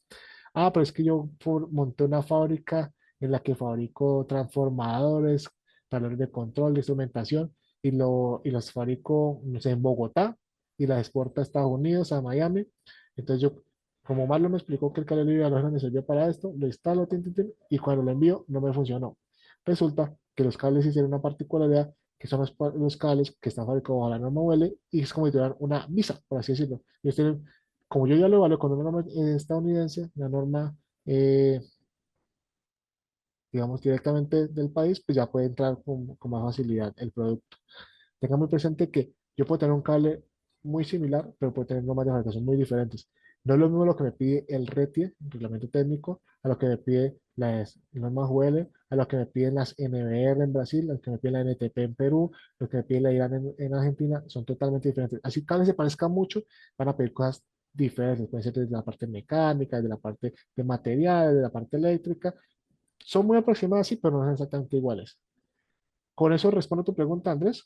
Ah, pero es que yo monté una fábrica en la que fabrico transformadores, tableros de control, de instrumentación, y los fabrico, no sé, en Bogotá y las exporto a Estados Unidos, a Miami. Entonces yo, como Marlon me explicó que el cable de halógeno me servía para esto, lo instalo, tin, tin, tin, y cuando lo envío no me funcionó. Resulta que los cables hicieron una particularidad que son los cables que están fabricados bajo la norma UL y es como si tuvieran una misa, por así decirlo. Ellos tienen, como yo ya lo evalúo con una norma estadounidense, la norma, eh, digamos, directamente del país, pues ya puede entrar con más facilidad el producto. Tenga muy presente que yo puedo tener un cable muy similar, pero puedo tener normas de fabricación muy diferentes. No es lo mismo lo que me pide el RETIE, el reglamento técnico, a lo que me pide las normas UL, a lo que me piden las NBR en Brasil, a lo que me piden la NTP en Perú, lo que me pide la IRAN en Argentina, son totalmente diferentes. Así cables se parezcan mucho, van a pedir cosas diferentes, pueden ser desde la parte mecánica, desde la parte de materiales, de la parte eléctrica. Son muy aproximadas, sí, pero no son exactamente iguales. ¿Con eso respondo a tu pregunta, Andrés?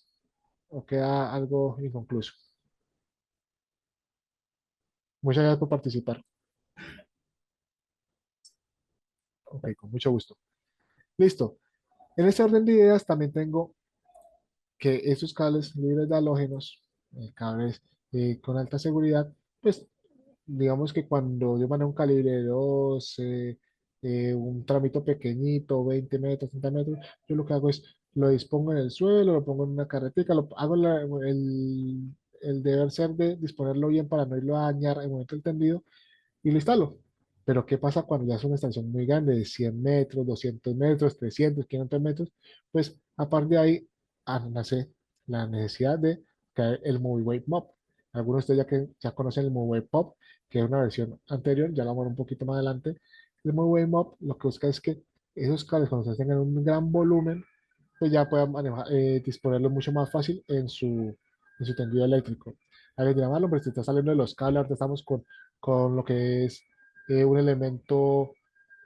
¿O queda algo inconcluso? Muchas gracias por participar. Ok, con mucho gusto. Listo. En este orden de ideas también tengo que estos cables libres de halógenos, cables con alta seguridad, pues digamos que cuando yo manejo un calibre de 12, un tramito pequeñito, 20 metros, 30 metros, yo lo que hago es lo dispongo en el suelo, lo pongo en una carretica, hago el deber ser de disponerlo bien para no irlo a dañar en el momento del tendido y lo instalo. Pero ¿qué pasa cuando ya es una estación muy grande, de 100 metros, 200 metros, 300, 500 metros? Pues a partir de ahí nace la necesidad de caer el Movie Mop. Algunos de ustedes ya conocen el Movie Pop, que es una versión anterior, ya lo vamos a ver un poquito más adelante. El Movie Mop lo que busca es que esos cables, cuando se tengan un gran volumen, pues ya puedan disponerlo mucho más fácil en su tendido eléctrico. Alguien dirá, "Marlon, pero si está saliendo de los cables, ahorita estamos con lo que es un elemento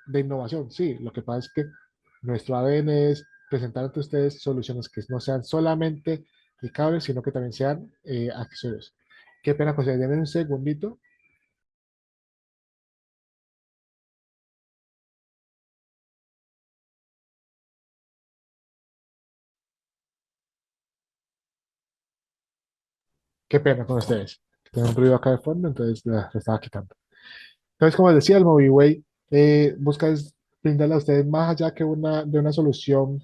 de innovación. Sí, lo que pasa es que nuestro ADN es presentar ante ustedes soluciones que no sean solamente de cables, sino que también sean accesorios. Qué pena, José, denme un segundito. Qué pena con ustedes. Tengo un ruido acá de fondo, entonces lo estaba quitando. Entonces, como les decía, el MobiWay busca es brindarle a ustedes más allá que de una solución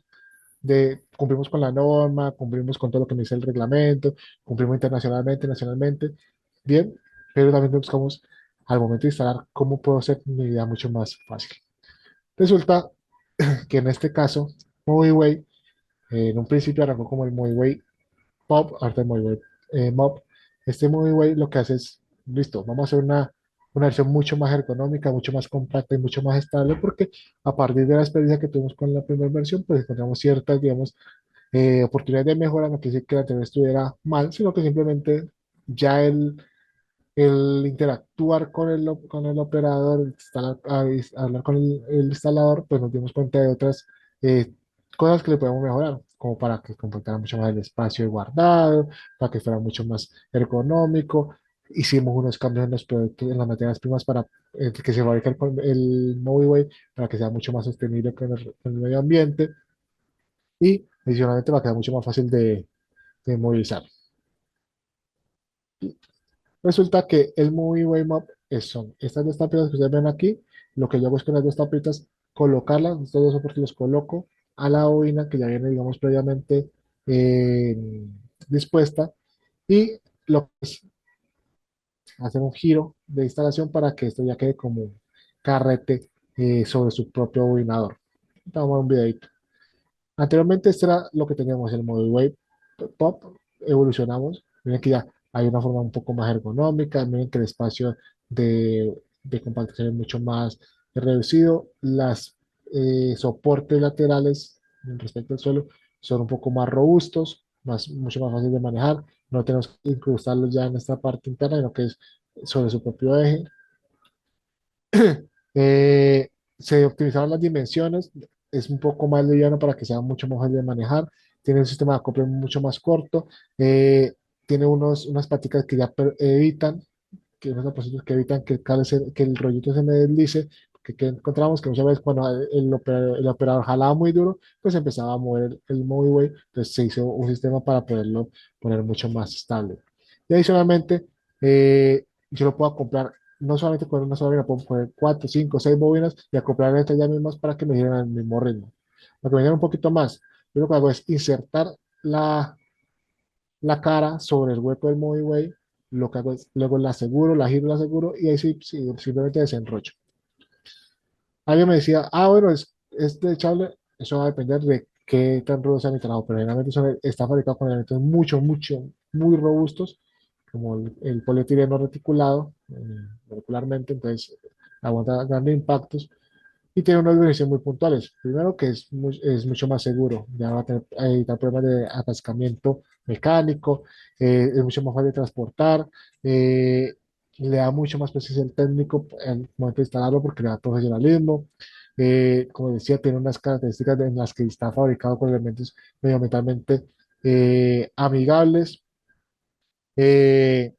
cumplimos con la norma, cumplimos con todo lo que me dice el reglamento, cumplimos internacionalmente, nacionalmente, bien, pero también buscamos al momento de instalar cómo puedo hacer mi vida mucho más fácil. Resulta que en este caso, MobiWay, en un principio arrancó como el MobiWay Pop, ahorita el MobiWay Mob. Este MobiWay lo que hace es, listo, vamos a hacer una versión mucho más ergonómica, mucho más compacta y mucho más estable, porque a partir de la experiencia que tuvimos con la primera versión, pues encontramos ciertas, digamos, oportunidades de mejora. No quiere decir que la anterior estuviera mal, sino que simplemente ya el interactuar con el operador, hablar con el instalador, pues nos dimos cuenta de otras cosas que le podemos mejorar, como para que completara mucho más el espacio guardado, para que fuera mucho más ergonómico. Hicimos unos cambios en los productos, en las materias primas para que se fabrique el MobiWay, para que sea mucho más sostenible con el medio ambiente y adicionalmente para que sea mucho más fácil de movilizar. Resulta que el Movie Way Map son estas dos tapitas que ustedes ven aquí. Lo que yo hago es con las dos tapitas colocarlas, estos dos soportes los coloco a la bobina que ya viene, digamos, previamente eh, dispuesta, y lo que es hacer un giro de instalación para que esto ya quede como un carrete sobre su propio bobinador. Vamos a ver un videito. Anteriormente esto era lo que teníamos, el Model Wave Pop, evolucionamos, miren que ya hay una forma un poco más ergonómica, miren que el espacio de compactación es mucho más reducido, las soportes laterales respecto al suelo son un poco más robustos, mucho más fácil de manejar, no tenemos que incrustarlos ya en esta parte interna, sino que es sobre su propio eje. Eh, Se optimizaron las dimensiones, es un poco más liviano para que sea mucho más fácil de manejar, tiene un sistema de acople mucho más corto, tiene unas paticas que ya evitan, que unos apósitos que evitan que que el rollito se me deslice, que encontramos que muchas veces cuando el operador jalaba muy duro, pues empezaba a mover el MobiWay, entonces se hizo un sistema para poderlo poner mucho más estable. Y adicionalmente, yo lo puedo comprar no solamente con una sola bobina, puedo poner 4, 5, 6 bobinas y acoplar estas ya mismas para que me giren al mismo ritmo. Para que me giren un poquito más, yo lo que hago es insertar la cara sobre el hueco del MobiWay, lo que hago es luego la aseguro, la giro, la aseguro y ahí sí, simplemente desenrocho. Alguien me decía, bueno, es desechable, eso va a depender de qué tan rudo sea mi trabajo, pero generalmente está fabricado con elementos muy robustos, como el polietileno reticulado, molecularmente, entonces aguanta grandes impactos y tiene unas beneficios muy puntuales. Primero, que es mucho más seguro, ya va a evitar problemas de atascamiento mecánico, es mucho más fácil de transportar, eh, le da mucho más precisión al técnico al momento de instalarlo porque le da profesionalismo. Como decía, tiene unas características en las que está fabricado con elementos medioambientalmente amigables. Eh,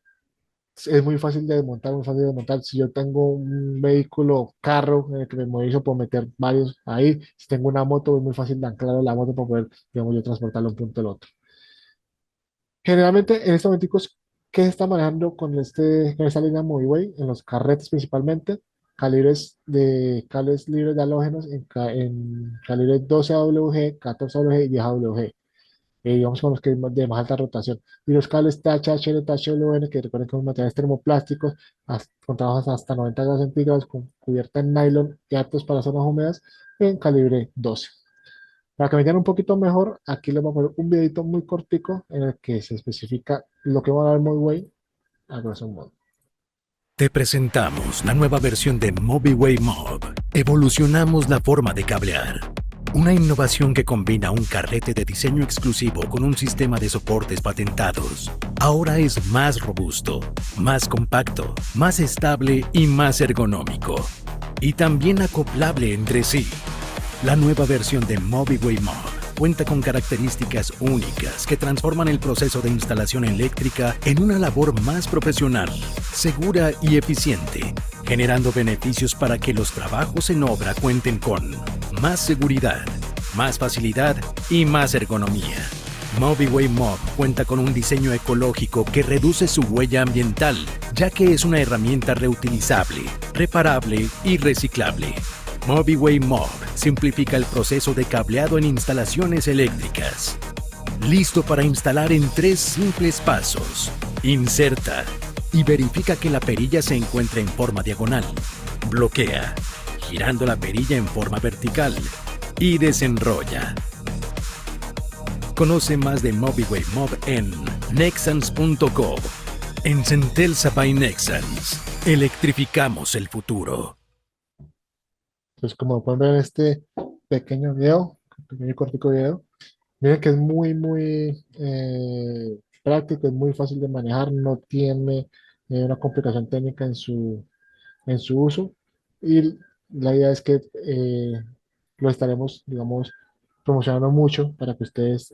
es muy fácil de desmontar, muy fácil de desmontar. Si yo tengo un vehículo, carro en el que me movilizo, puedo meter varios ahí. Si tengo una moto, es muy fácil de anclar a la moto para poder, digamos, yo transportarlo de un punto al otro. Generalmente, en estos momentos, ¿qué se está manejando con esta línea MobiWay? En los carretes principalmente, cables libres de halógenos en calibres 12 AWG, 14 AWG y 10 AWG, digamos con los que de más alta rotación. Y los cables THL, THLN, que recuerden que son materiales termoplásticos, con trabajos hasta 90 grados centígrados, con cubierta en nylon y aptos para zonas húmedas, en calibre 12. Para que me entiendan un poquito mejor, aquí les voy a poner un videito muy cortico en el que se especifica lo que va a dar muy way a grosso modo. Te presentamos la nueva versión de MobiWay Mob. Evolucionamos la forma de cablear. Una innovación que combina un carrete de diseño exclusivo con un sistema de soportes patentados. Ahora es más robusto, más compacto, más estable y más ergonómico. Y también acoplable entre sí. La nueva versión de MobiWay Mob cuenta con características únicas que transforman el proceso de instalación eléctrica en una labor más profesional, segura y eficiente, generando beneficios para que los trabajos en obra cuenten con más seguridad, más facilidad y más ergonomía. MobiWay Mob cuenta con un diseño ecológico que reduce su huella ambiental, ya que es una herramienta reutilizable, reparable y reciclable. MobiWay Mob simplifica el proceso de cableado en instalaciones eléctricas. Listo para instalar en 3 simples pasos. Inserta y verifica que la perilla se encuentre en forma diagonal. Bloquea, girando la perilla en forma vertical. Y desenrolla. Conoce más de MobiWay Mob en nexans.co. En Centelsa by Nexans, electrificamos el futuro. Pues como pueden ver en este pequeño video, pequeño y cortico video, miren que es muy práctico, es muy fácil de manejar, no tiene una complicación técnica en su uso y la idea es que lo estaremos, digamos, promocionando mucho para que ustedes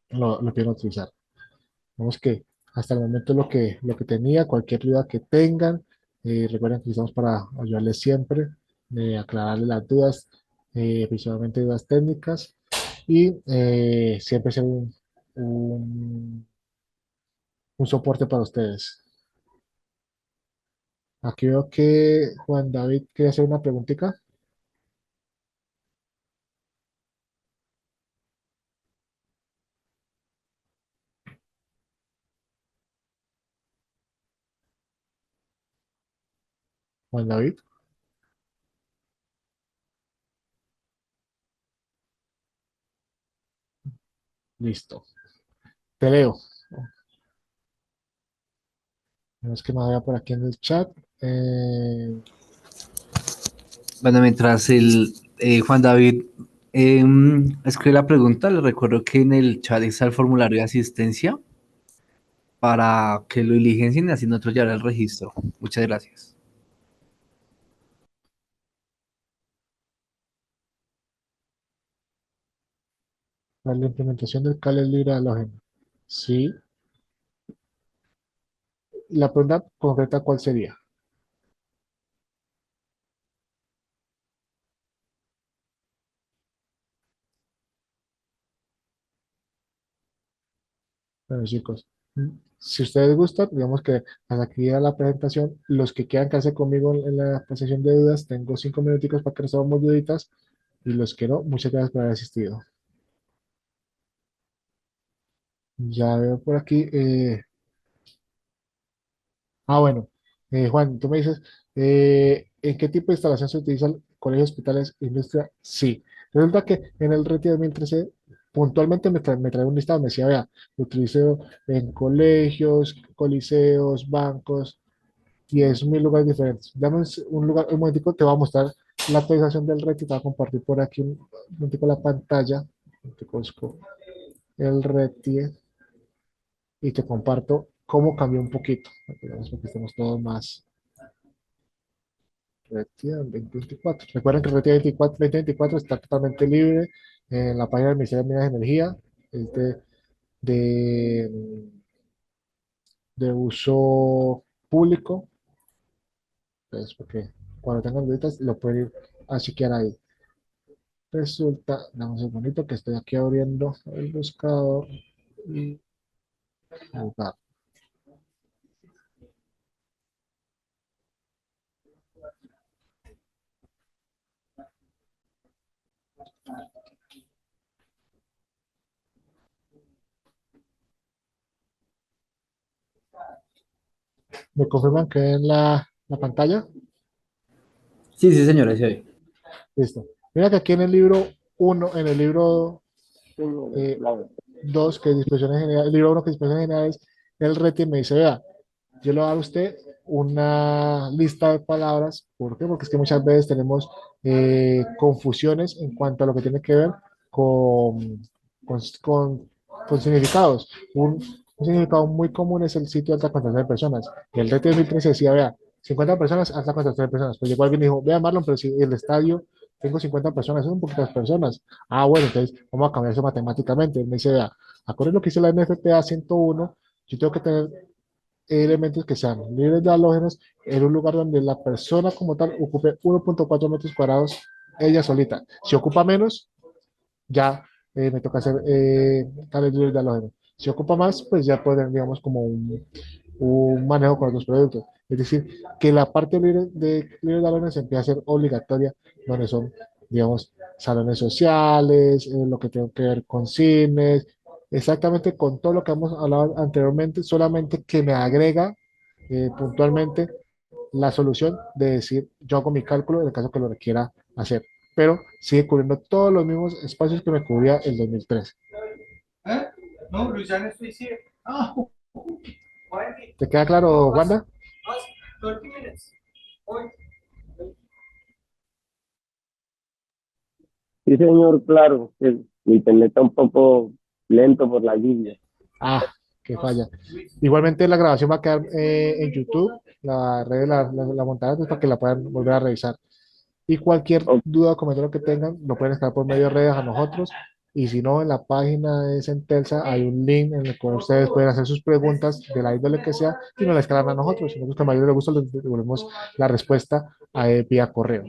lo puedan utilizar. Vemos que hasta el momento lo que tenía, cualquier duda que tengan, recuerden que estamos para ayudarles siempre, aclararles las dudas, principalmente dudas técnicas, y siempre ser un soporte para ustedes. Aquí veo que Juan David quiere hacer una preguntita. Juan David, listo. Te leo. No es que me vaya por aquí en el chat. Bueno, mientras Juan David escribe la pregunta, les recuerdo que en el chat está el formulario de asistencia para que lo diligencien y así nosotros llevar el registro. Muchas gracias. La implementación del cable libre de halógeno. Sí. La pregunta concreta, ¿cuál sería? Bueno, chicos, si ustedes gustan, digamos que hasta aquí era la presentación. Los que quieran quedarse conmigo en la sesión de dudas, tengo 5 minuticos para que resolvamos duditas. Y los que no, muchas gracias por haber asistido. Ya veo por aquí. Bueno, Juan, tú me dices, ¿en qué tipo de instalación se utilizan colegios, hospitales, industria? Sí. Resulta que en el RETI 2013, puntualmente me trae un listado, me decía, vea, lo utilizo en colegios, coliseos, bancos, 10.000 lugares diferentes. Dame un lugar, un momentico, te voy a mostrar la actualización del RETI, te voy a compartir por aquí un momentico la pantalla, te conozco el RETI y te comparto cómo cambió un poquito, para que estemos todos más. Retira 2024. Recuerden que el Retira 2024 está totalmente libre en la página del Ministerio de Minas y Energía. Es de, de uso público. Entonces, porque cuando tengan dudas lo pueden ir a chequear ahí. Resulta, dame un segundito que estoy aquí abriendo el buscador y buscar. ¿Me confirman que en la pantalla? Sí, sí, señores, sí. Listo. Mira que aquí en el libro uno, en el libro 2, que es disposiciones generales, el libro 1, que es disposiciones generales, el RETI me dice, vea, yo le voy a dar a usted una lista de palabras. ¿Por qué? Porque es que muchas veces tenemos confusiones en cuanto a lo que tiene que ver con, con, con- con significados. Un significado muy común es el sitio de alta concentración de personas. Y el RETI 2013 decía, vea, 50 personas, alta concentración de personas. Pues llegó alguien y dijo, vea Marlon, pero si el estadio tengo 50 personas, son poquitas personas. Bueno, entonces vamos a cambiar eso matemáticamente. Él me dice, vea, acorde a lo que dice la NFPA 101, yo tengo que tener elementos que sean libres de halógenos en un lugar donde la persona como tal ocupe 1.4 metros cuadrados ella solita. Si ocupa menos, ya me toca hacer tales libres de halógenos. Si ocupa más, pues ya pueden, digamos, como un manejo con otros productos. Es decir, que la parte libre de balones se empieza a ser obligatoria, donde son, digamos, salones sociales, lo que tiene que ver con cines, exactamente con todo lo que hemos hablado anteriormente, solamente que me agrega puntualmente la solución de decir, yo hago mi cálculo en el caso que lo requiera hacer, pero sigue cubriendo todos los mismos espacios que me cubría el 2013. ¿Eh? No, Luciana estoy here. Ah, why? ¿Te queda claro, Wanda? 30 minutes. Hoy. Sí, señor, claro. El internet está un poco lento por la lluvia. Ah, qué falla. Igualmente la grabación va a quedar en YouTube, la red la montaron para que la puedan volver a revisar. Y cualquier O- duda o comentario que tengan, lo pueden estar por medio de redes a nosotros. Y si no, en la página de Centelsa hay un link en el cual ustedes pueden hacer sus preguntas de la índole que sea y nos la escalan a nosotros. Si nos gusta mayor le gusta, les devolvemos la respuesta vía correo.